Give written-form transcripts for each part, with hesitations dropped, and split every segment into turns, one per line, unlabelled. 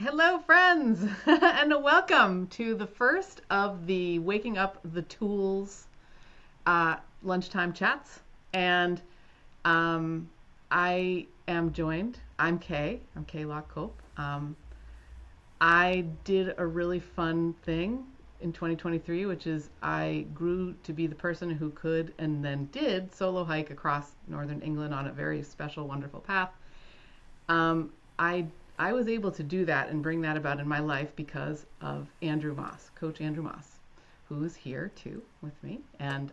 Hello, friends, and welcome to the first of the Waking Up the Tools lunchtime chats. And I am joined. I'm Kay. I'm Kay Lock Kolp. I did a really fun thing in 2023, which is I grew to be the person who could and then did solo hike across northern England on a very special, wonderful path. Um, I I was able to do that and bring that about in my life because of Andrew Moss, Coach Andrew Moss, who's here too with me. And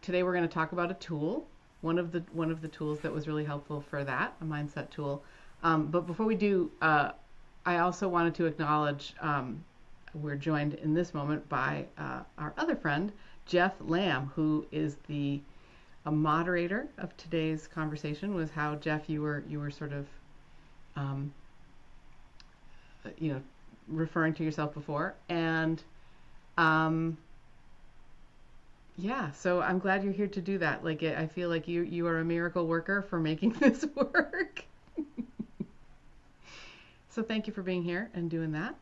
today we're going to talk about a tool, one of the tools that was really helpful for that, a mindset tool. But before we do, I also wanted to acknowledge we're joined in this moment by our other friend, Jeff Lamb, who is the a moderator of today's conversation. Was how Jeff you were sort of um, you know referring to yourself before, and um, yeah, so I'm glad you're here to do that. Like I feel like you are a miracle worker for making this work. So thank you for being here and doing that.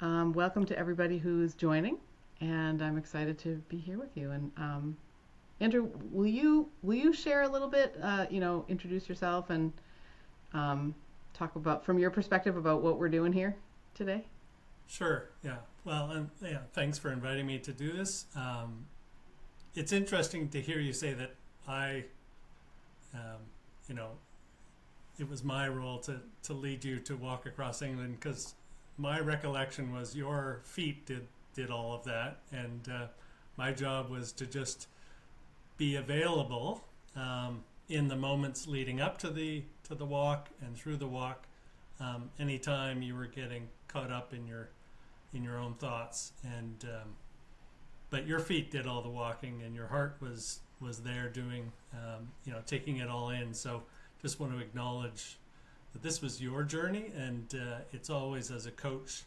Welcome to everybody who's joining, and I'm excited to be here with you. And Andrew, will you share a little bit? Introduce yourself and talk about from your perspective about what we're doing here today.
Sure. Yeah. Well, and yeah, thanks for inviting me to do this. It's interesting to hear you say that I, um, you know, it was my role to lead you to walk across England because my recollection was your feet did all of that, and my job was to just be available in the moments leading up to the walk and through the walk. Anytime you were getting caught up in your own thoughts, and but your feet did all the walking, and your heart was there doing taking it all in. So just want to acknowledge that this was your journey, and it's always, as a coach,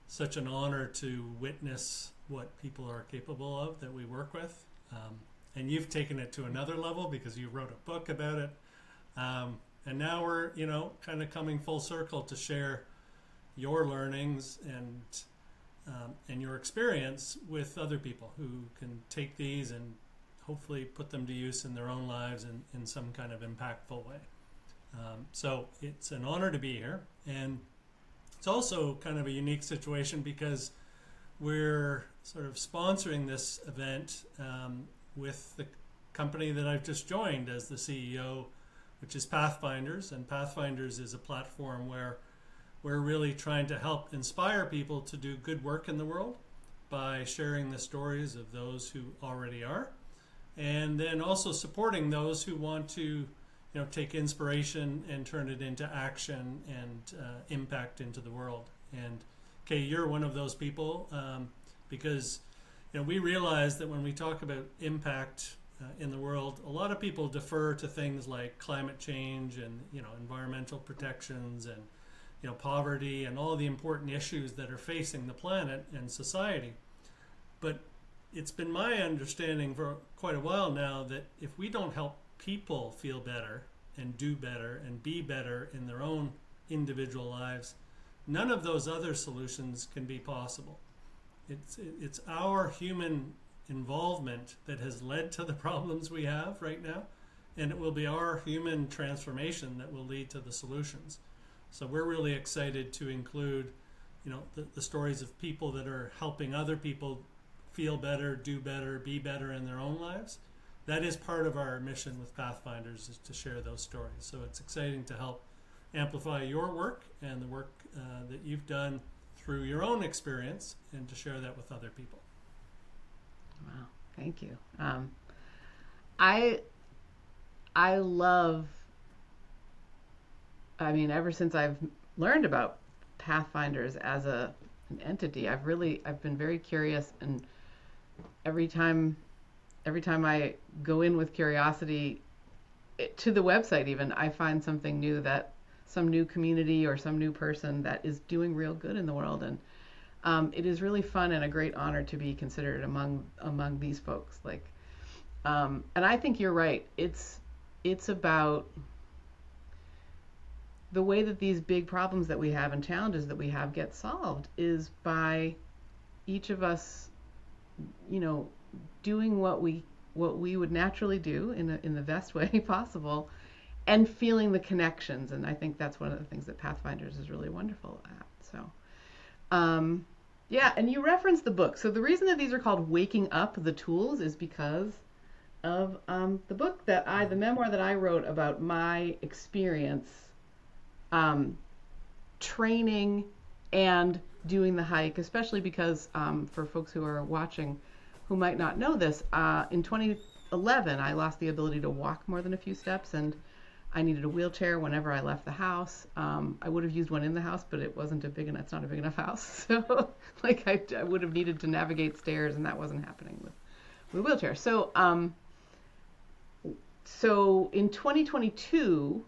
such an honor to witness what people are capable of that we work with. And you've taken it to another level because you wrote a book about it. And now we're, kind of coming full circle to share your learnings and your experience with other people who can take these and hopefully put them to use in their own lives in some kind of impactful way. So it's an honor to be here. And it's also kind of a unique situation because we're sort of sponsoring this event with the company that I've just joined as the CEO, which is Pathfinders. And Pathfinders is a platform where we're really trying to help inspire people to do good work in the world by sharing the stories of those who already are, and then also supporting those who want to take inspiration and turn it into action and impact into the world. And Kay, you're one of those people because we realize that when we talk about impact in the world, a lot of people defer to things like climate change and environmental protections and poverty and all the important issues that are facing the planet and society. But it's been my understanding for quite a while now that if we don't help people feel better and do better and be better in their own individual lives, none of those other solutions can be possible. It's our human involvement that has led to the problems we have right now, and it will be our human transformation that will lead to the solutions. So we're really excited to include, the stories of people that are helping other people feel better, do better, be better in their own lives. That is part of our mission with Pathfinders, is to share those stories. So it's exciting to help amplify your work and the work that you've done through your own experience, and to share that with other people.
Wow, thank you. I love. I mean, ever since I've learned about Pathfinders as an entity, I've been very curious, and every time I go in with curiosity to the website, even I find something new, that some new community or some new person that is doing real good in the world, and it is really fun and a great honor to be considered among these folks. And I think you're right. It's about the way that these big problems that we have and challenges that we have get solved is by each of us, you know, doing what we would naturally do in the best way possible, and feeling the connections. And I think that's one of the things that Pathfinders is really wonderful at. So, yeah, and you referenced the book. So the reason that these are called Waking Up the Tools is because of the book the memoir that I wrote about my experience training and doing the hike, especially because for folks who are watching who might not know this, in 2011 I lost the ability to walk more than a few steps, and I needed a wheelchair whenever I left the house. I would have used one in the house, but it's not a big enough house. So like I would have needed to navigate stairs, and that wasn't happening with a wheelchair. So in 2022,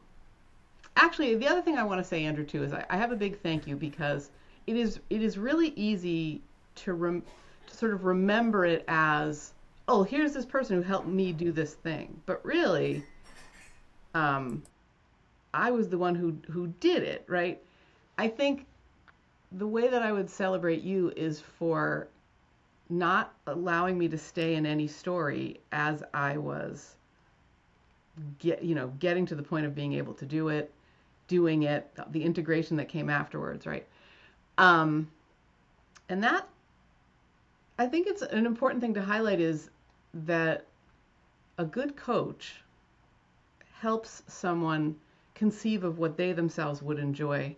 actually, the other thing I want to say, Andrew, too, is I have a big thank you, because it is really easy to sort of remember it as, oh, here's this person who helped me do this thing. But really, I was the one who did it, right? I think the way that I would celebrate you is for not allowing me to stay in any story as I was getting to the point of being able to do it, doing it, the integration that came afterwards, right? And that, I think it's an important thing to highlight, is that a good coach helps someone conceive of what they themselves would enjoy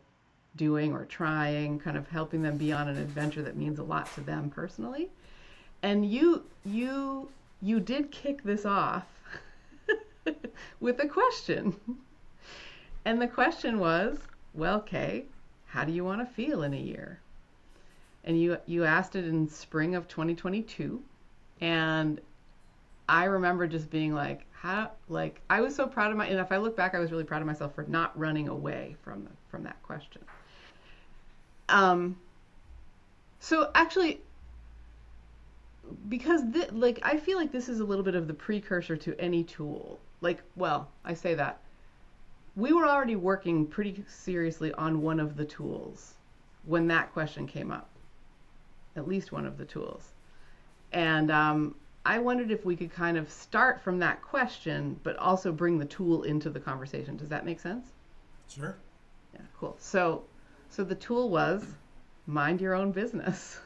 doing or trying, kind of helping them be on an adventure that means a lot to them personally. And you did kick this off with a question. And the question was, well, Kay, how do you want to feel in a year? And you asked it in spring of 2022. And I remember just being like, I was so proud of and if I look back, I was really proud of myself for not running away from that question. So actually, because I feel like this is a little bit of the precursor to any tool. I say that. We were already working pretty seriously on one of the tools when that question came up. At least one of the tools. And I wondered if we could kind of start from that question, but also bring the tool into the conversation. Does that make sense?
Sure.
Yeah, cool. So the tool was mind your own business.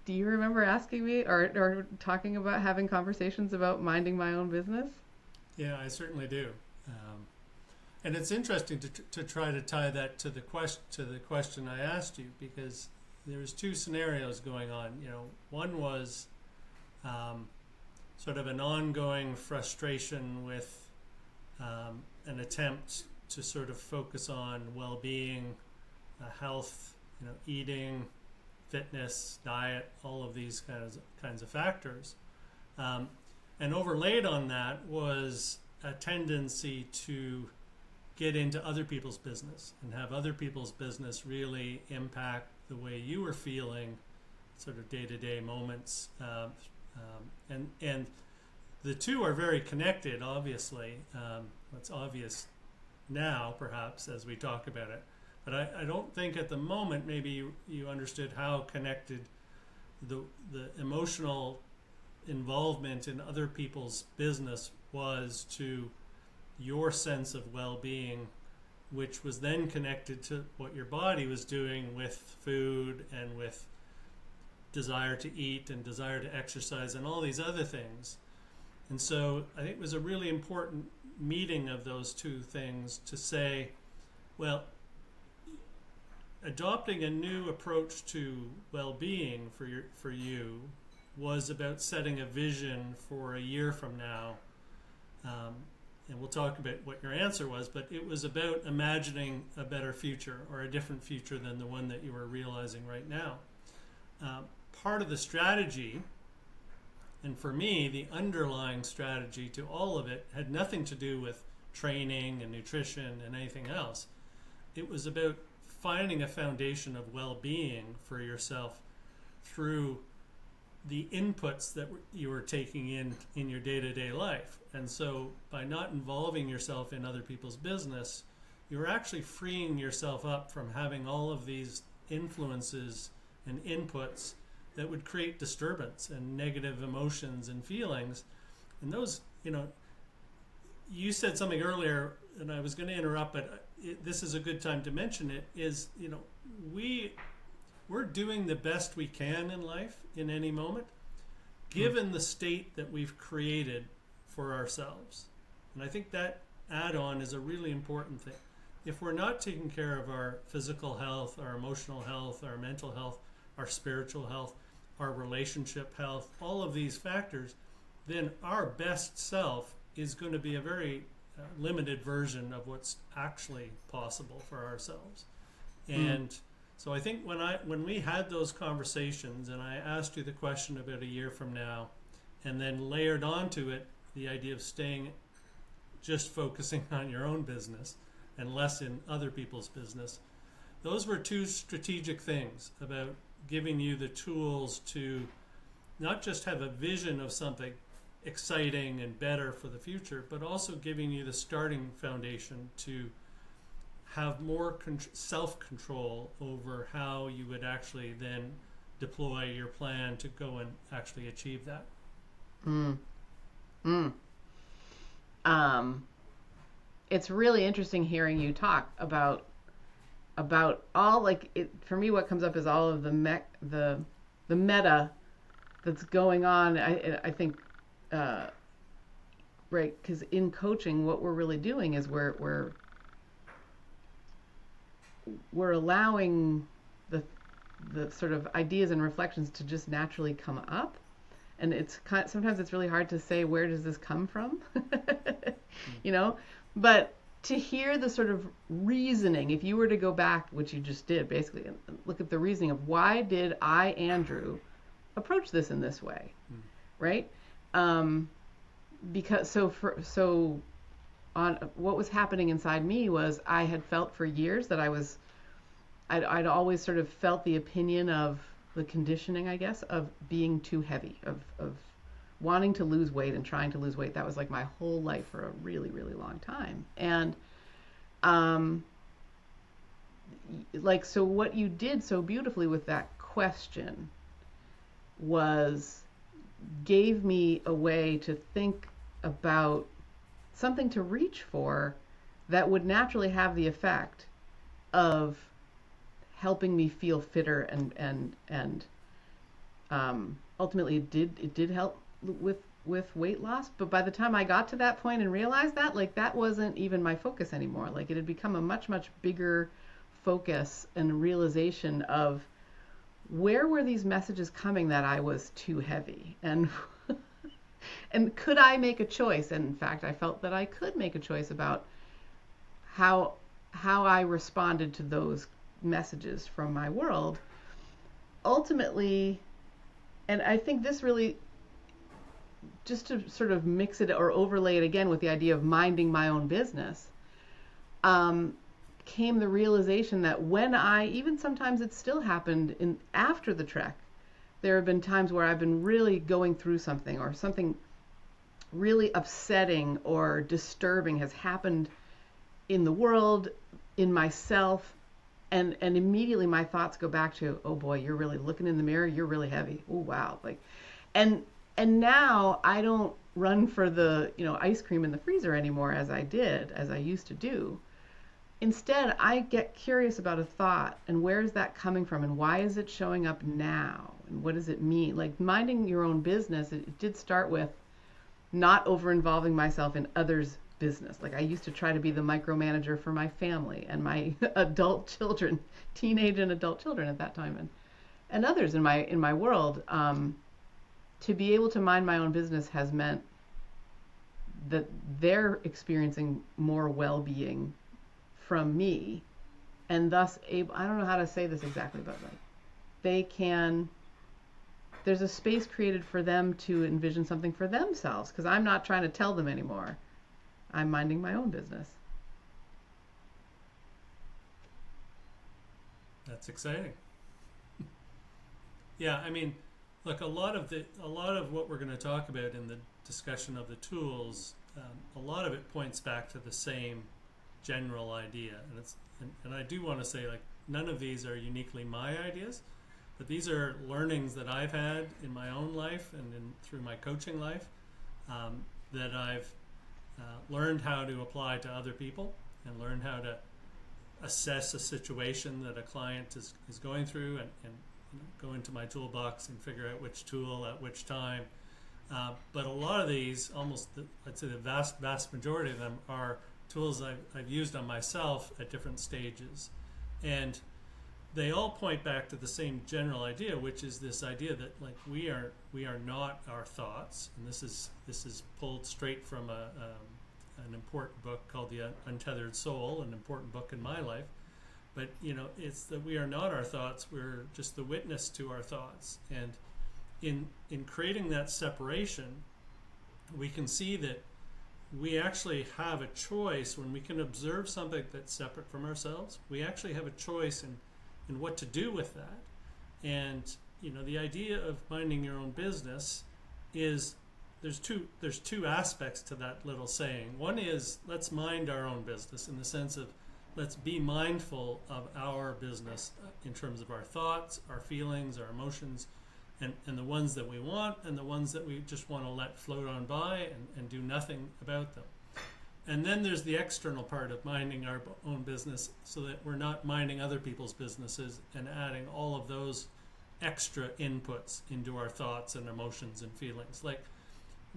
Do you remember asking me or talking about having conversations about minding my own business?
Yeah, I certainly do. And it's interesting to try to tie that to the question I asked you, because there's two scenarios going on. One was sort of an ongoing frustration with an attempt to sort of focus on well-being, health, eating, fitness, diet, all of these kinds of factors. And overlaid on that was a tendency to get into other people's business and have other people's business really impact the way you were feeling, sort of day-to-day moments. And the two are very connected, obviously. It's obvious now, perhaps, as we talk about it. But I don't think at the moment maybe you understood how connected the emotional involvement in other people's business was to your sense of well-being, which was then connected to what your body was doing with food and with desire to eat and desire to exercise and all these other things. And so I think it was a really important meeting of those two things to say, well, adopting a new approach to well-being for you was about setting a vision for a year from now. And we'll talk about what your answer was, but it was about imagining a better future or a different future than the one that you were realizing right now. Part of the strategy, and for me, the underlying strategy to all of it had nothing to do with training and nutrition and anything else. It was about finding a foundation of well-being for yourself through the inputs that you were taking in your day-to-day life. And so by not involving yourself in other people's business, you're actually freeing yourself up from having all of these influences and inputs that would create disturbance and negative emotions and feelings. And those, you said something earlier, and I was going to interrupt, but this is a good time to mention it, is, we're doing the best we can in life in any moment, given the state that we've created for ourselves. And I think that add-on is a really important thing. If we're not taking care of our physical health, our emotional health, our mental health, our spiritual health, our relationship health, all of these factors, then our best self is going to be a very limited version of what's actually possible for ourselves. And so I think when we had those conversations, and I asked you the question about a year from now, and then layered onto it the idea of just focusing on your own business and less in other people's business, those were two strategic things about giving you the tools to not just have a vision of something exciting and better for the future, but also giving you the starting foundation to have more self-control over how you would actually then deploy your plan to go and actually achieve that.
It's really interesting hearing you talk about all, like, it for me. What comes up is all of the meta that's going on. I think right, because in coaching, what we're really doing is we're allowing the sort of ideas and reflections to just naturally come up, and sometimes it's really hard to say, where does this come from, but to hear the sort of reasoning, if you were to go back, which you just did basically, and look at the reasoning of why did I, Andrew, approach this in this way, right? Because so on what was happening inside me was I had felt for years that I'd always sort of felt the opinion of the conditioning, I guess, of being too heavy, of wanting to lose weight and trying to lose weight. That was like my whole life for a really, really long time. And so what you did so beautifully with that question was gave me a way to think about something to reach for that would naturally have the effect of helping me feel fitter, and ultimately it did help with weight loss. But by the time I got to that point and realized that, like, that wasn't even my focus anymore. Like, it had become a much, much bigger focus and realization of where were these messages coming that I was too heavy, and and could I make a choice? And in fact, I felt that I could make a choice about how I responded to those messages from my world. Ultimately, and I think this really, just to sort of mix it or overlay it again with the idea of minding my own business, came the realization that when even sometimes it still happened after the trek, there have been times where I've been really going through something, or something really upsetting or disturbing has happened in the world, in myself, and immediately my thoughts go back to, oh boy, you're really looking in the mirror, you're really heavy. Oh wow. And now I don't run for the, ice cream in the freezer anymore as I used to do. Instead, I get curious about a thought, and where is that coming from, and why is it showing up now, and what does it mean? Like, minding your own business, it did start with not over-involving myself in others' business. Like, I used to try to be the micromanager for my family and my adult children, teenage and adult children at that time, and others in my world. To be able to mind my own business has meant that they're experiencing more well-being from me, and thus able, I don't know how to say this exactly, but there's a space created for them to envision something for themselves, because I'm not trying to tell them anymore. I'm minding my own business.
That's exciting. Yeah, I mean, Look, a lot of what we're going to talk about in the discussion of the tools, a lot of it points back to the same general idea, and I do want to say, like, none of these are uniquely my ideas, but these are learnings that I've had in my own life and through my coaching life, that I've learned how to apply to other people and learn how to assess a situation that a client is going through, and go into my toolbox and figure out which tool at which time. But a lot of these, I'd say the vast majority of them, are tools I've used on myself at different stages. And they all point back to the same general idea, which is this idea that, like, we are not our thoughts. And this is pulled straight from an important book called The Untethered Soul, an important book in my life. But, it's that we are not our thoughts. We're just the witness to our thoughts. And in creating that separation, we can see that we actually have a choice when we can observe something that's separate from ourselves. We actually have a choice in what to do with that. And, the idea of minding your own business is there's two aspects to that little saying. One is, let's mind our own business, in the sense of, let's be mindful of our business in terms of our thoughts, our feelings, our emotions, and the ones that we want and the ones that we just want to let float on by and do nothing about them. And then there's the external part of minding our own business, so that we're not minding other people's businesses and adding all of those extra inputs into our thoughts and emotions and feelings. Like,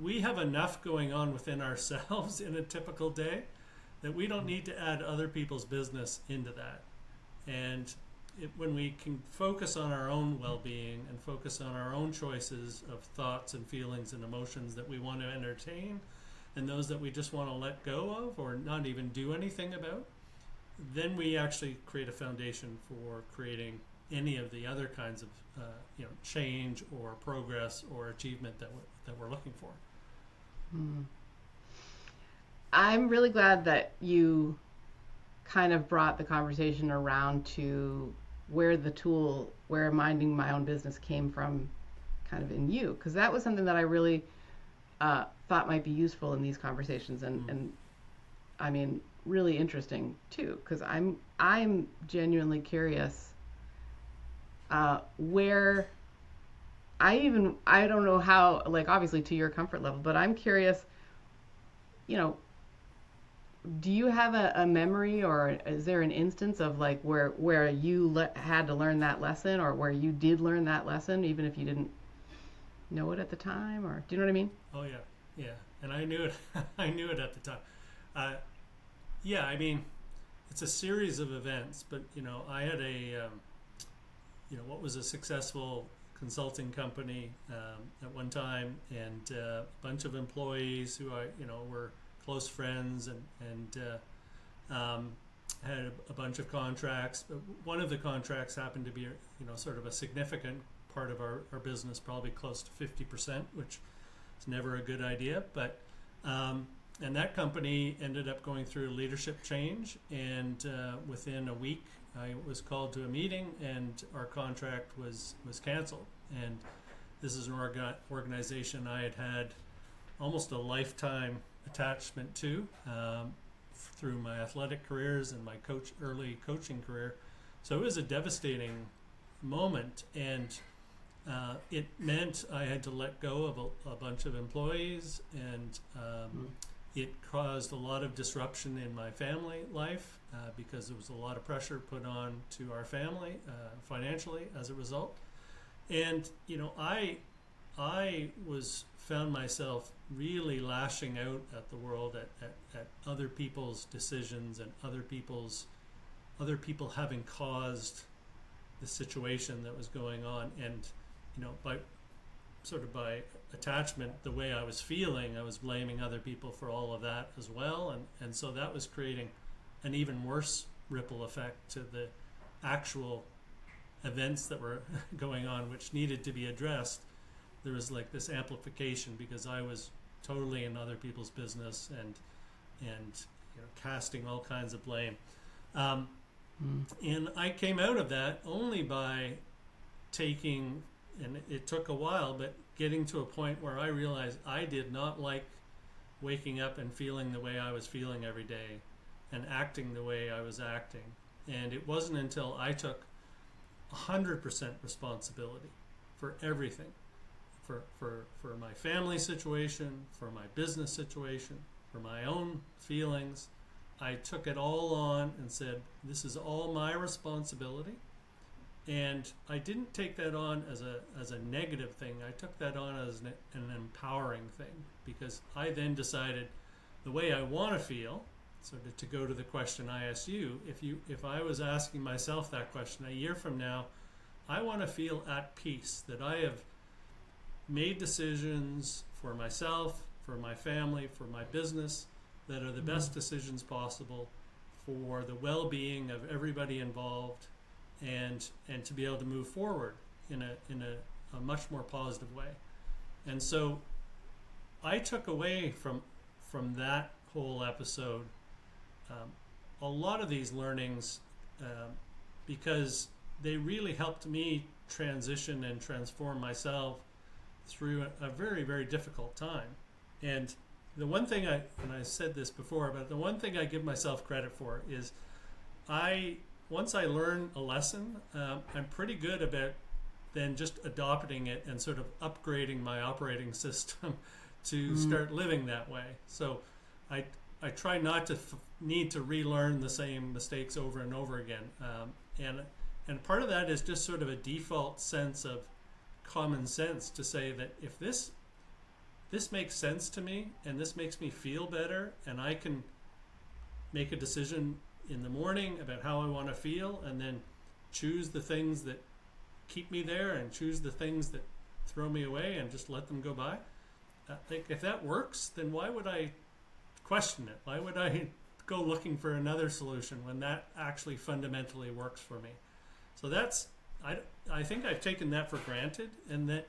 we have enough going on within ourselves in a typical day that we don't need to add other people's business into that. And when we can focus on our own well-being and focus on our own choices of thoughts and feelings and emotions that we want to entertain, and those that we just want to let go of or not even do anything about, then we actually create a foundation for creating any of the other kinds of change or progress or achievement that we're looking for.
I'm really glad that you kind of brought the conversation around to where minding my own business came from, kind of in you, because that was something that I really thought might be useful in these conversations, and I mean, really interesting too, because I'm genuinely curious where I don't know how, like, obviously to your comfort level, but I'm curious, do you have a memory, or is there an instance of, like, where you had to learn that lesson, or where you did learn that lesson even if you didn't know it at the time? Or do you know what I mean?
Oh yeah, and I knew it. I knew it at the time. I mean, it's a series of events, but I had what was a successful consulting company at one time, and a bunch of employees who were close friends, and had a bunch of contracts. But one of the contracts happened to be sort of a significant part of our business, probably close to 50%, which is never a good idea. But and that company ended up going through a leadership change, and within a week I was called to a meeting, and our contract was canceled. And this is an organization I had almost a lifetime attachment to through my athletic careers and my early coaching career. So it was a devastating moment, and it meant I had to let go of a bunch of employees, and it caused a lot of disruption in my family life because there was a lot of pressure put on to our family financially as a result. And I found myself really lashing out at the world, at other people's decisions, and other people having caused the situation that was going on. And by attachment, the way I was feeling, I was blaming other people for all of that as well, and so that was creating an even worse ripple effect to the actual events that were going on, which needed to be addressed. There was like this amplification because I was totally in other people's business and casting all kinds of blame. And I came out of that only by taking and it took a while, but getting to a point where I realized I did not like waking up and feeling the way I was feeling every day and acting the way I was acting. And it wasn't until I took 100% responsibility for everything, for my family situation, for my business situation, for my own feelings. I took it all on and said, this is all my responsibility. And I didn't take that on as a negative thing. I took that on as an empowering thing, because I then decided the way I want to feel. So to go to the question I asked you, if I was asking myself that question a year from now, I want to feel at peace, that I have made decisions for myself, for my family, for my business, that are the best decisions possible for the well-being of everybody involved, and to be able to move forward in a much more positive way. And so I took away from that whole episode a lot of these learnings, because they really helped me transition and transform myself through a very, very difficult time. And the one thing and I said this before, but the one thing I give myself credit for is once I learn a lesson, I'm pretty good about then just adopting it and sort of upgrading my operating system to start living that way. So I try not to need to relearn the same mistakes over and over again. And part of that is just sort of a default sense of common sense to say that if this makes sense to me and this makes me feel better, and I can make a decision in the morning about how I want to feel, and then choose the things that keep me there and choose the things that throw me away and just let them go by. If that works, then why would I question it? Why would I go looking for another solution when that actually fundamentally works for me? So I think I've taken that for granted, and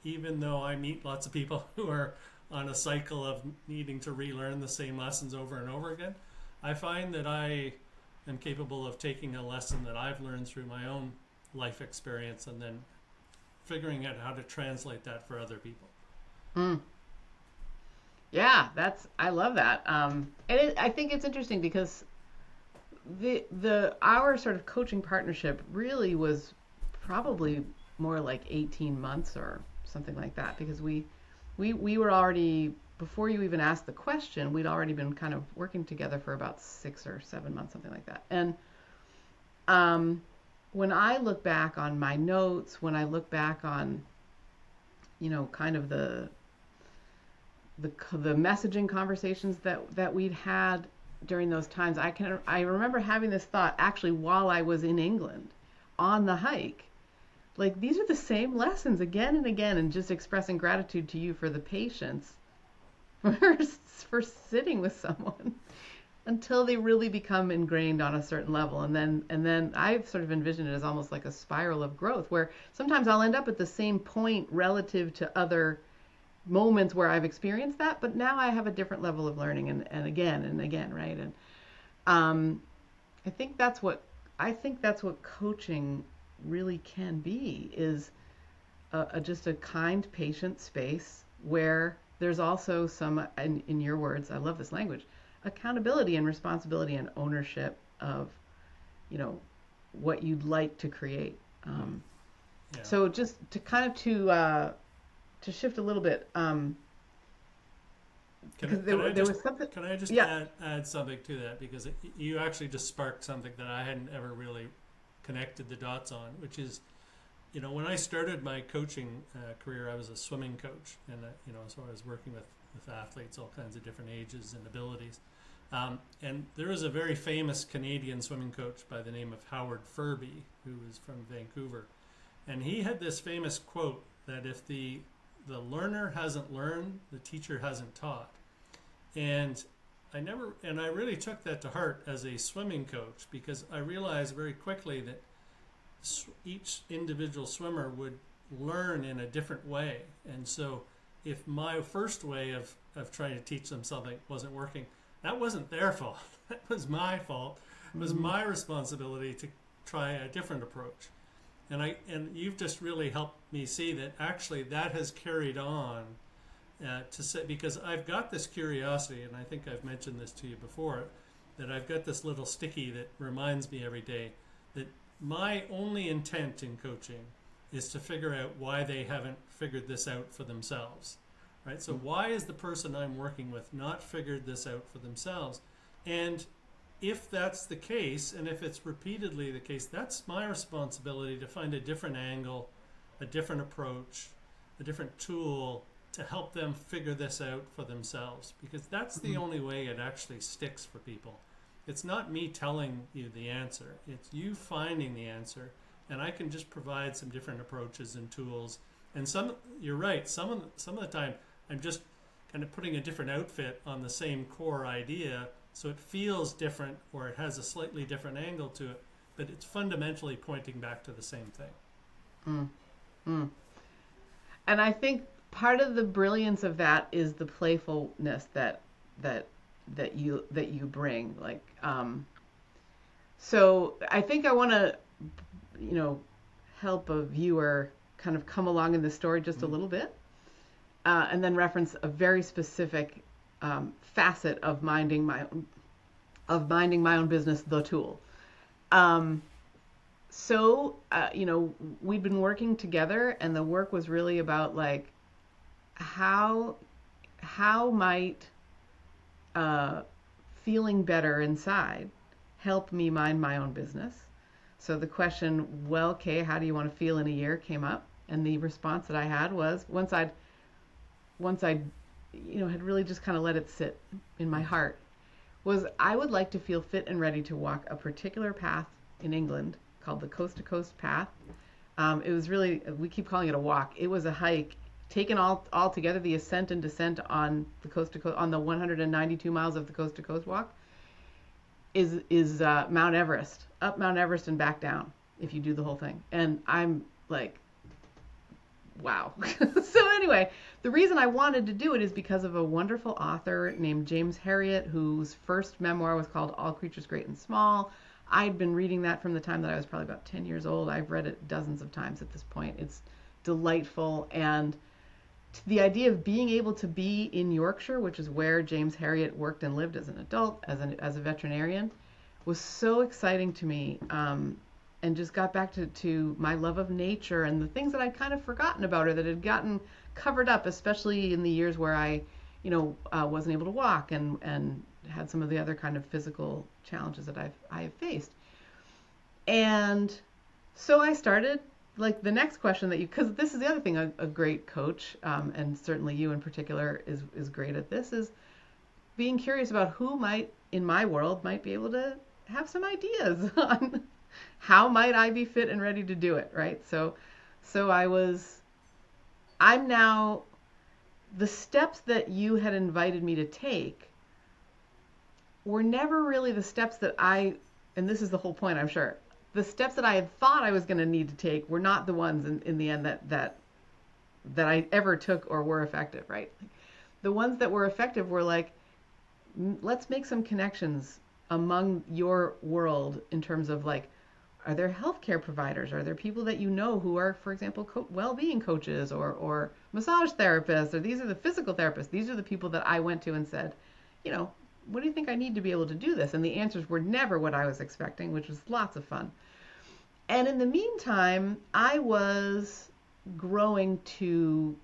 even though I meet lots of people who are on a cycle of needing to relearn the same lessons over and over again, I find that I am capable of taking a lesson that I've learned through my own life experience and then figuring out how to translate that for other people.
Yeah, I love that. I think it's interesting because our sort of coaching partnership really was probably more like 18 months or something like that, because we were already, before you even asked the question, we'd already been kind of working together for about 6 or 7 months, something like that. And when I look back on my notes, when I look back on, kind of the messaging conversations that we'd had during those times, I remember having this thought actually while I was in England on the hike. Like, these are the same lessons again and again, and just expressing gratitude to you for the patience for sitting with someone until they really become ingrained on a certain level. And then I've sort of envisioned it as almost like a spiral of growth, where sometimes I'll end up at the same point relative to other moments where I've experienced that, but now I have a different level of learning, and again, right? And I think that's what coaching really can be, is just a kind, patient space where there's also some, in your words, I love this language, accountability and responsibility and ownership of, what you'd like to create.
Yeah.
So just to kind of to shift a little bit,
Can I just add something to that? Because you actually just sparked something that I hadn't ever really connected the dots on, which is, when I started my coaching career, I was a swimming coach, and so I was working with athletes, all kinds of different ages and abilities. And there was a very famous Canadian swimming coach by the name of Howard Furby, who was from Vancouver, and he had this famous quote that if the learner hasn't learned, the teacher hasn't taught. And I really took that to heart as a swimming coach, because I realized very quickly that each individual swimmer would learn in a different way. And so if my first way of trying to teach them something wasn't working, that wasn't their fault. That was my fault. It was my responsibility to try a different approach. And you've just really helped me see that actually that has carried on to say, because I've got this curiosity, and I think I've mentioned this to you before, that I've got this little sticky that reminds me every day that my only intent in coaching is to figure out why they haven't figured this out for themselves, right? So why is the person I'm working with not figured this out for themselves? And if that's the case, and if it's repeatedly the case, that's my responsibility to find a different angle, a different approach, a different tool to help them figure this out for themselves, because that's the only way it actually sticks for people. It's not me telling you the answer, it's you finding the answer, and I can just provide some different approaches and tools. And you're right, some of the time I'm just kind of putting a different outfit on the same core idea, so it feels different or it has a slightly different angle to it, but it's fundamentally pointing back to the same thing.
Mm. Mm. And I think part of the brilliance of that is the playfulness that you bring. Like, so I think I want to, help a viewer kind of come along in the story just a little bit, and then reference a very specific facet of minding my own business, the tool. So we'd been working together, and the work was really about like how might feeling better inside help me mind my own business. So the question, well, okay, how do you want to feel in a year, came up, and the response that I had was, once I had really just kind of let it sit in my heart, was I would like to feel fit and ready to walk a particular path in England called the Coast to Coast Path. It was really, we keep calling it a walk. It was a hike. Taken all together, the ascent and descent on the coast to coast, on the 192 miles of the Coast to Coast walk, is Mount Everest, up Mount Everest and back down, if you do the whole thing. And I'm like, wow. So anyway, the reason I wanted to do it is because of a wonderful author named James Herriot, whose first memoir was called All Creatures Great and Small. I'd been reading that from the time that I was probably about 10 years old. I've read it dozens of times at this point. It's delightful. And the idea of being able to be in Yorkshire, which is where James Herriot worked and lived as an adult, as a veterinarian, was so exciting to me, and just got back to my love of nature and the things that I'd kind of forgotten about, or that had gotten covered up, especially in the years where I wasn't able to walk and had some of the other kind of physical challenges that I have faced. And so I started, like, the next question that because this is the other thing, a great coach, and certainly you in particular is great at this, is being curious about who might, in my world, might be able to have some ideas on how might I be fit and ready to do it, right? So I'm now, the steps that you had invited me to take were never really the steps that and this is the whole point, I'm sure, the steps that I had thought I was going to need to take were not the ones in the end that I ever took or were effective, right? The ones that were effective were like, let's make some connections among your world in terms of, like, are there healthcare providers? Are there people that you know who are, for example, well-being coaches or massage therapists, or these are the physical therapists? These are the people that I went to and said, what do you think I need to be able to do this? And the answers were never what I was expecting, which was lots of fun. And in the meantime, I was growing to,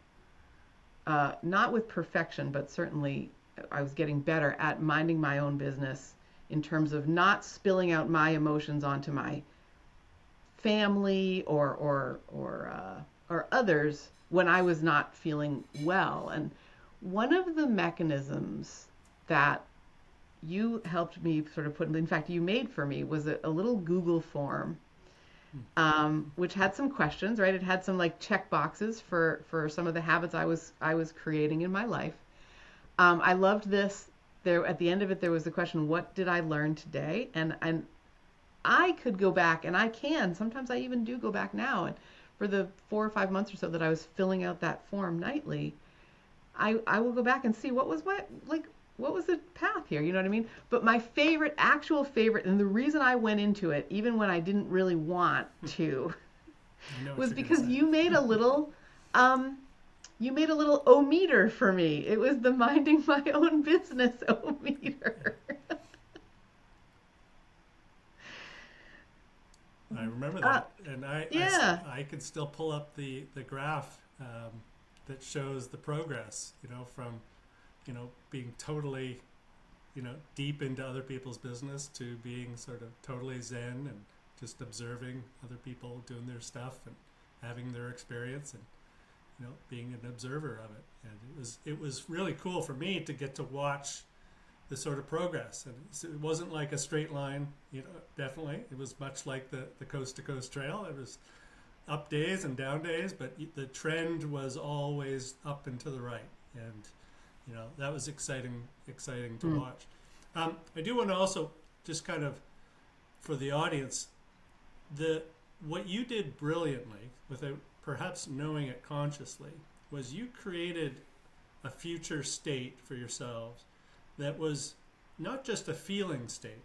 not with perfection, but certainly I was getting better at minding my own business in terms of not spilling out my emotions onto my family or others when I was not feeling well. And one of the mechanisms that you helped me sort of in fact, you made for me, was a little Google form, which had some questions, right? It had some like check boxes for some of the habits I was creating in my life. I loved this. There, at the end of it, there was the question, what did I learn today? And I could go back, and I can. Sometimes I even do go back now. And for the 4 or 5 months or so that I was filling out that form nightly, I will go back and see what was the path here, you know what I mean? But my actual favorite, and the reason I went into it, even when I didn't really want to,
I know what
was
you're going to
because
say.
um you made a little o-meter for me. It was the minding my own business o-meter.
I remember
uh,
that, and
yeah.
I could still pull up the graph that shows the progress. From being totally deep into other people's business to being sort of totally zen and just observing other people doing their stuff and having their experience and being an observer of it. And it was really cool for me to get to watch the sort of progress. And it wasn't like a straight line, definitely. It was much like the coast to coast trail. It was up days and down days, but the trend was always up and to the right. And, that was exciting to
Mm.
watch. I do want to also just kind of, for the audience, what you did brilliantly, without perhaps knowing it consciously, was you created a future state for yourselves that was not just a feeling state,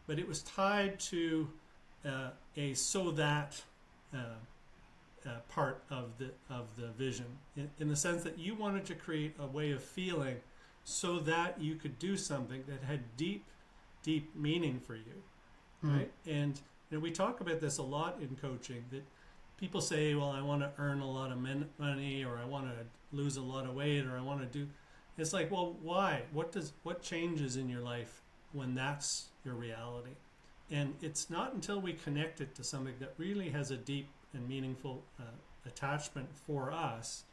but it was tied to a so that part of the vision, in the sense that you wanted to create a way of feeling so that you could do something that had deep meaning for you,
Mm.
right? And we talk about this a lot in coaching, that people say, well, I want to earn a lot of money, or I want to lose a lot of weight, or I want to do. It's like, well, why? What changes in your life when that's your reality? And it's not until we connect it to something that really has a deep and meaningful attachment for us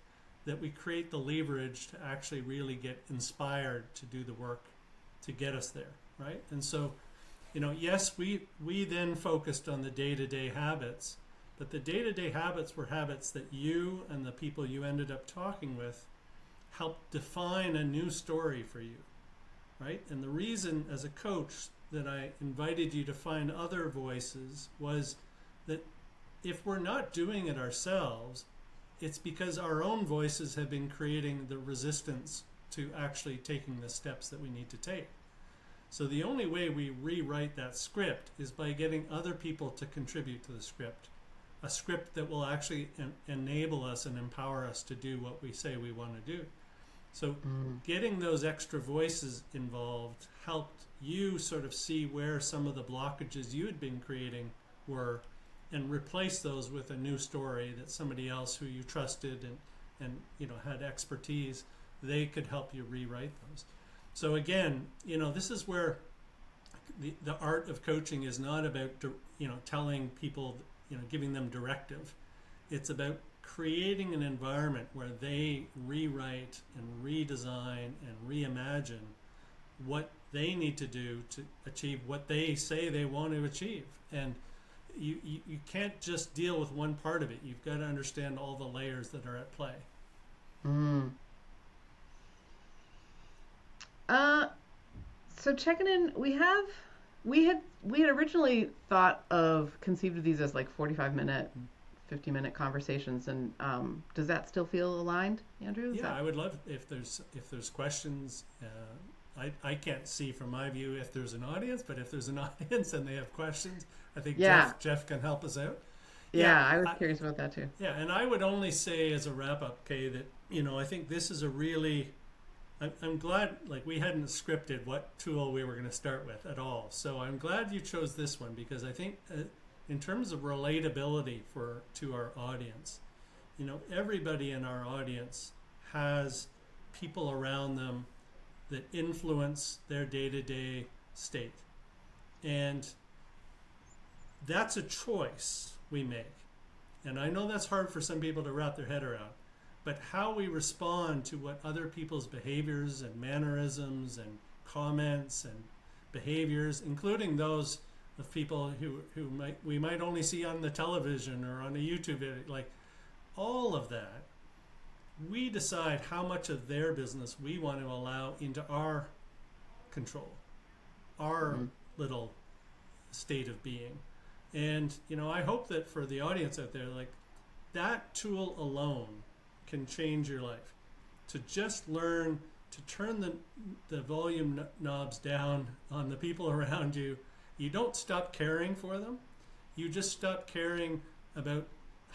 that we create the leverage to actually really get inspired to do the work to get us there, right? And so, yes, we then focused on the day-to-day habits, but the day-to-day habits were habits that you and the people you ended up talking with helped define a new story for you, right? And the reason, as a coach, that I invited you to find other voices was that if we're not doing it ourselves, it's because our own voices have been creating the resistance to actually taking the steps that we need to take. So the only way we rewrite that script is by getting other people to contribute to the script, a script that will actually enable us and empower us to do what we say we want to do. So getting those extra voices involved helped you sort of see where some of the blockages you had been creating were, and replace those with a new story that somebody else who you trusted and had expertise, they could help you rewrite those. So again, this is where the art of coaching is not about telling people, giving them directive. It's about creating an environment where they rewrite and redesign and reimagine what they need to do to achieve what they say they want to achieve. And you can't just deal with one part of it. You've got to understand all the layers that are at play.
Mm. Uh, so checking in, we had originally thought of conceived of these as like 45-minute, 50-minute conversations, and does that still feel aligned, Andrew?
Yeah, I would love if there's questions. I can't see from my view if there's an audience, but if there's an audience and they have questions, I think
Yeah.
Jeff can help us out.
Yeah, I was curious about that too.
Yeah, and I would only say as a wrap up, Kay, that I think this is a really. I'm glad, like, we hadn't scripted what tool we were going to start with at all. So I'm glad you chose this one, because I think in terms of relatability to our audience, everybody in our audience has people around them that influence their day-to-day state. And that's a choice we make. And I know that's hard for some people to wrap their head around. But how we respond to what other people's behaviors and mannerisms and comments and behaviors, including those of people who we might only see on the television or on a YouTube video, like all of that, we decide how much of their business we want to allow into our control, our little state of being. And I hope that for the audience out there, like, that tool alone can change your life. To just learn to turn the volume knobs down on the people around you. You don't stop caring for them. You just stop caring about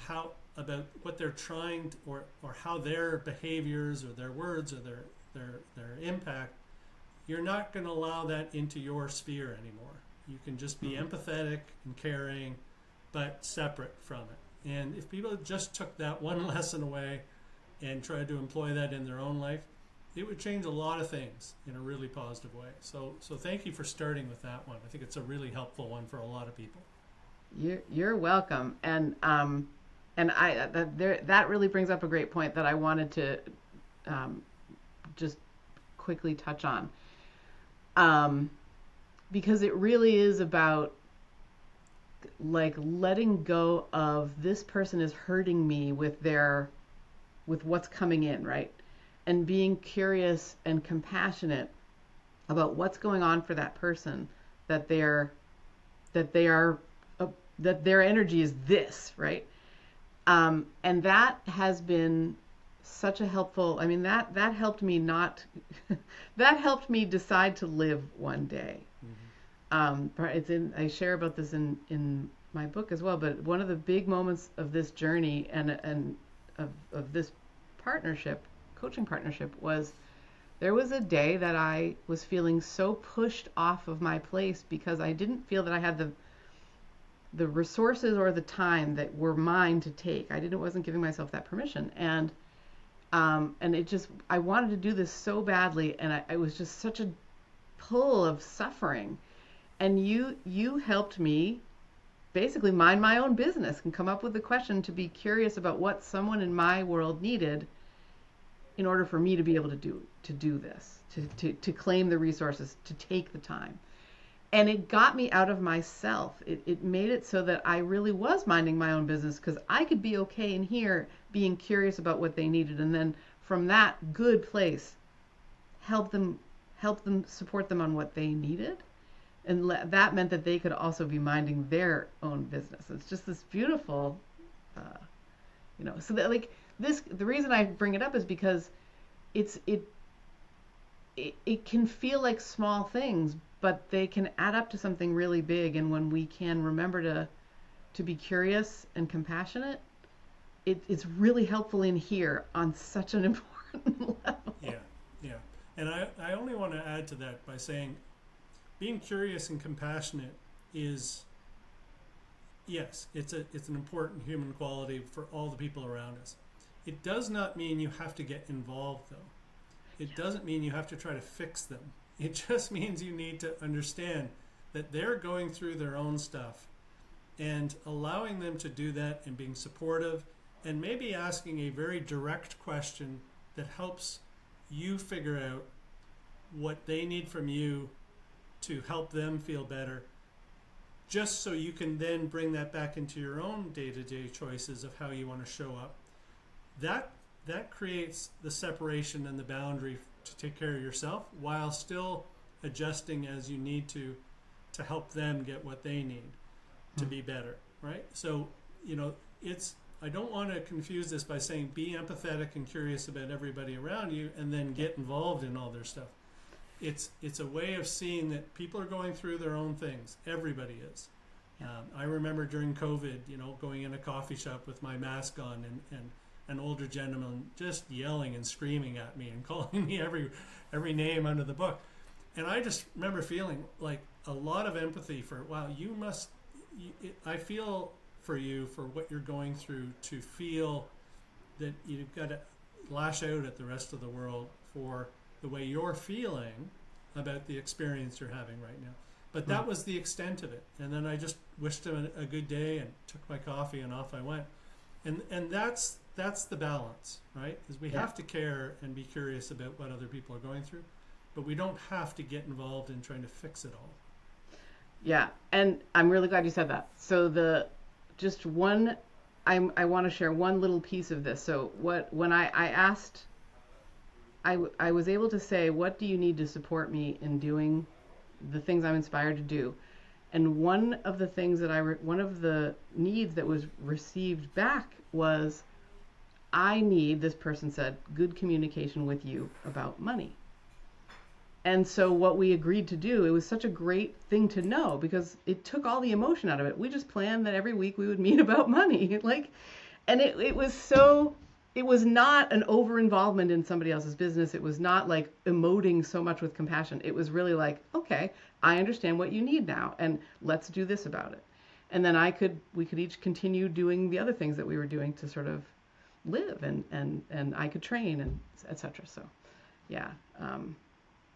how about what they're trying to, or how their behaviors or their words or their impact, you're not going to allow that into your sphere anymore. You can just be empathetic and caring, but separate from it. And if people just took that one lesson away and tried to employ that in their own life, it would change a lot of things in a really positive way. So thank you for starting with that one. I think it's a really helpful one for a lot of people.
You're welcome. And that really brings up a great point that I wanted to just quickly touch on. Because it really is about like letting go of this person is hurting me with what's coming in, right? And being curious and compassionate about what's going on for that person, that their energy is this, right? And that has been such a helpful, I mean, that helped me not, that helped me decide to live one day. I share about this in my book as well, but one of the big moments of this journey and of this partnership, coaching partnership, was there was a day that I was feeling so pushed off of my place because I didn't feel that I had the resources or the time that were mine to take. Wasn't giving myself that permission. And it just, I wanted to do this so badly, and I was just such a pull of suffering. And you helped me basically mind my own business and come up with the question to be curious about what someone in my world needed in order for me to be able to do this, to claim the resources, to take the time. And it got me out of myself. It made it so that I really was minding my own business because I could be okay in here being curious about what they needed. And then from that good place, help them support them on what they needed. And that meant that they could also be minding their own business. It's just this beautiful, so that like this, the reason I bring it up is because it can feel like small things, but they can add up to something really big. And when we can remember to be curious and compassionate, it's really helpful in here on such an important level.
Yeah. And I only want to add to that by saying being curious and compassionate is, yes, it's an important human quality for all the people around us. It does not mean you have to get involved, though. It doesn't mean you have to try to fix them. It just means you need to understand that they're going through their own stuff and allowing them to do that and being supportive and maybe asking a very direct question that helps you figure out what they need from you to help them feel better, just so you can then bring that back into your own day-to-day choices of how you want to show up. That creates the separation and the boundary to take care of yourself while still adjusting as you need to help them get what they need to be better, right? So, I don't want to confuse this by saying be empathetic and curious about everybody around you and then get involved in all their stuff. It's a way of seeing that people are going through their own things. Everybody is. I remember during COVID, going in a coffee shop with my mask on and an older gentleman just yelling and screaming at me and calling me every name under the book. And I just remember feeling like a lot of empathy for, wow, I feel for you for what you're going through, to feel that you've got to lash out at the rest of the world for the way you're feeling about the experience you're having right now. But that was the extent of it. And then I just wished him a good day and took my coffee and off I went. And that's the balance, right? Because we have to care and be curious about what other people are going through, but we don't have to get involved in trying to fix it all.
Yeah, and I'm really glad you said that. So I want to share one little piece of this. So when I asked, I was able to say, what do you need to support me in doing the things I'm inspired to do? And one of the things one of the needs that was received back was, I need, this person said, good communication with you about money. And so what we agreed to do, it was such a great thing to know because it took all the emotion out of it. We just planned that every week we would meet about money. and it was so, it was not an over involvement in somebody else's business. It was not like emoting so much with compassion. It was really like, okay, I understand what you need now, and let's do this about it. And then we could each continue doing the other things that we were doing to sort of live, and I could train, and etc. So yeah,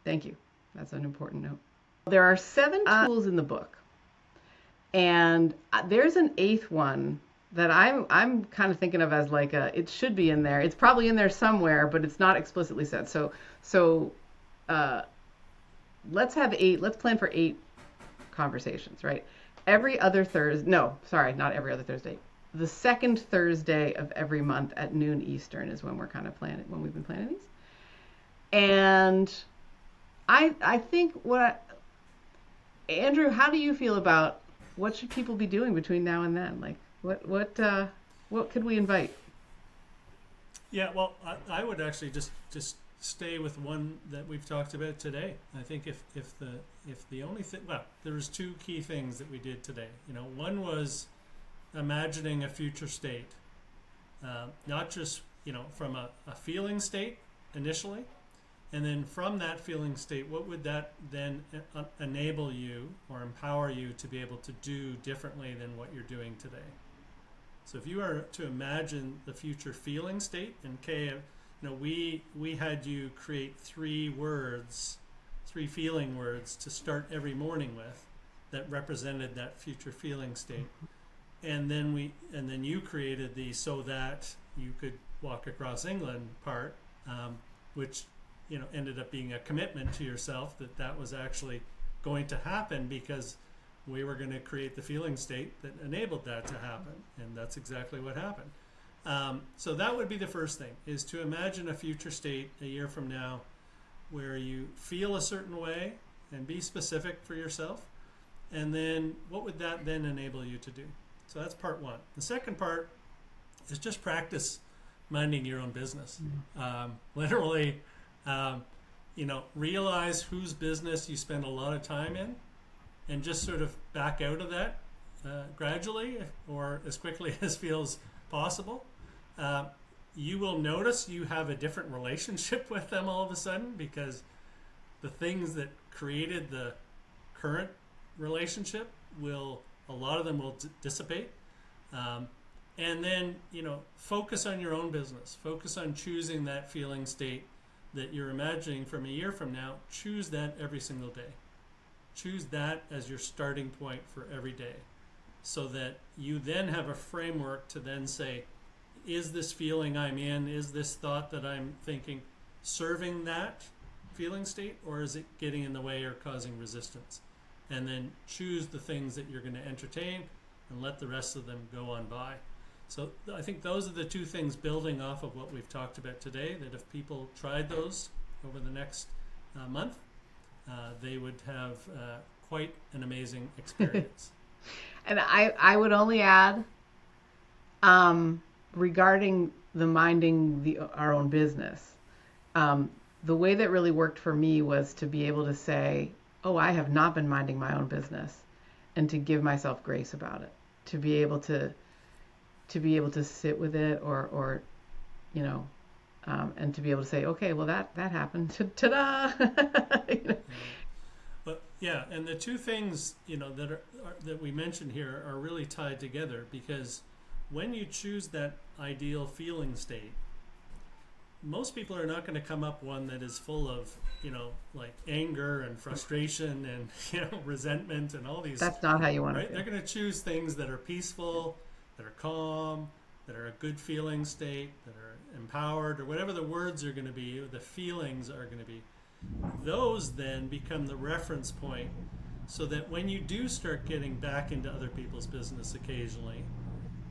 thank you. That's an important note. There are 7 tools in the book, and there's an 8th one that I'm kind of thinking of as like it should be in there. It's probably in there somewhere, but it's not explicitly said. So uh, let's have 8. Let's plan for 8 conversations, right? Every other Thursday. No, sorry, not every other Thursday. The second Thursday of every month at noon Eastern is when we're kind of planning, when we've been planning these. And I think Andrew, how do you feel about what should people be doing between now and then? Like what could we invite?
Yeah, well, I would actually just stay with one that we've talked about today. I think if the only thing, well, there was 2 key things that we did today. One was imagining a future state, not just from a feeling state initially, and then from that feeling state, what would that then enable you or empower you to be able to do differently than what you're doing today? So if you are to imagine the future feeling state, and Kay, we had you create 3 words, 3 feeling words to start every morning with that represented that future feeling state. And then you created the so that you could walk across England part, which ended up being a commitment to yourself that was actually going to happen because we were going to create the feeling state that enabled that to happen, and that's exactly what happened. So that would be the first thing, is to imagine a future state a year from now where you feel a certain way and be specific for yourself, and then what would that then enable you to do? So that's part 1. The second part is just practice minding your own business. Literally, realize whose business you spend a lot of time in, and just sort of back out of that gradually or as quickly as feels possible. You will notice you have a different relationship with them all of a sudden, because the things that created the current relationship a lot of them will dissipate. And then, focus on your own business. Focus on choosing that feeling state that you're imagining from a year from now. Choose that every single day. Choose that as your starting point for every day, so that you then have a framework to then say, is this feeling I'm in, is this thought that I'm thinking serving that feeling state, or is it getting in the way or causing resistance? And then choose the things that you're going to entertain and let the rest of them go on by. So I think those are the 2 things building off of what we've talked about today, that if people tried those over the next month, they would have quite an amazing experience.
And I would only add, regarding the minding our own business, the way that really worked for me was to be able to say, oh, I have not been minding my own business, and to give myself grace about it, to be able to sit with it, or and to be able to say, okay, well that happened. Ta-da!
But yeah, and the 2 things that we mentioned here are really tied together, because when you choose that ideal feeling state, most people are not going to come up one that is full of like anger and frustration and resentment and all these.
That's not how you want
right?
to feel.
They're going to choose things that are peaceful, that are calm, that are a good feeling state, that are empowered, or whatever the words are going to be, or the feelings are going to be. Those then become the reference point, so that when you do start getting back into other people's business occasionally,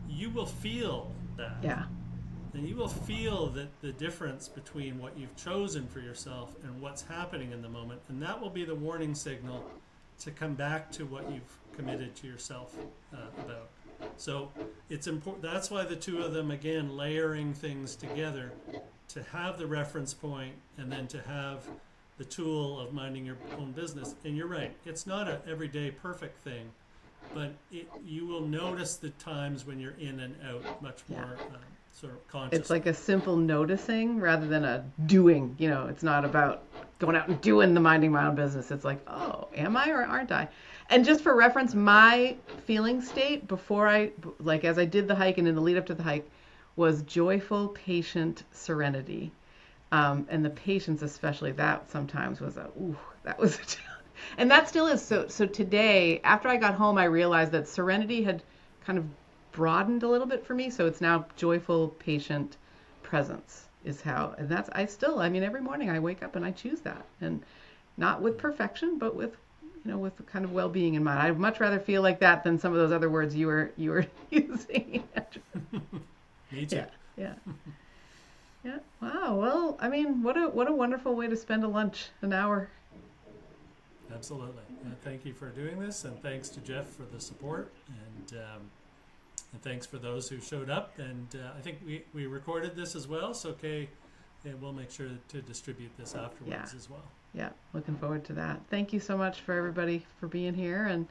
you will feel that.
Yeah.
And you will feel that the difference between what you've chosen for yourself and what's happening in the moment, and that will be the warning signal to come back to what you've committed to yourself about. So it's important. That's why the 2 of them, again, layering things together, to have the reference point and then to have the tool of minding your own business. And you're right, it's not an everyday perfect thing, you will notice the times when you're in and out much
Yeah.
more sort of
It's
consciously.
like a simple noticing rather than a doing. It's not about going out and doing the minding my own business. It's like, oh, am I or aren't I? And just for reference,
Right.
my feeling state before like as I did the hike and in the lead up to the hike, was joyful, patient serenity. And the patience, especially, that sometimes was that was a challenge. And that still is. So today, after I got home, I realized that serenity had kind of broadened a little bit for me. So it's now joyful, patient presence is how, and that's, I mean, every morning I wake up and I choose that, and not with
Mm.
perfection, but with kind of well-being in mind. I'd much rather feel like that than some of those other words you were using.
Me too.
Yeah, yeah. Yeah. Wow. Well, I mean, what a wonderful way to spend a lunch, an hour.
Absolutely. Thank you for doing this, and thanks to Jeff for the support, and thanks for those who showed up. And I think we recorded this as well, so okay, and we'll make sure to distribute this
Yeah.
afterwards as well.
Yeah. Looking forward to that. Thank you so much for everybody for being here, and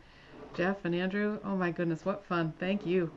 Jeff and Andrew. Oh my goodness, what fun. Thank you.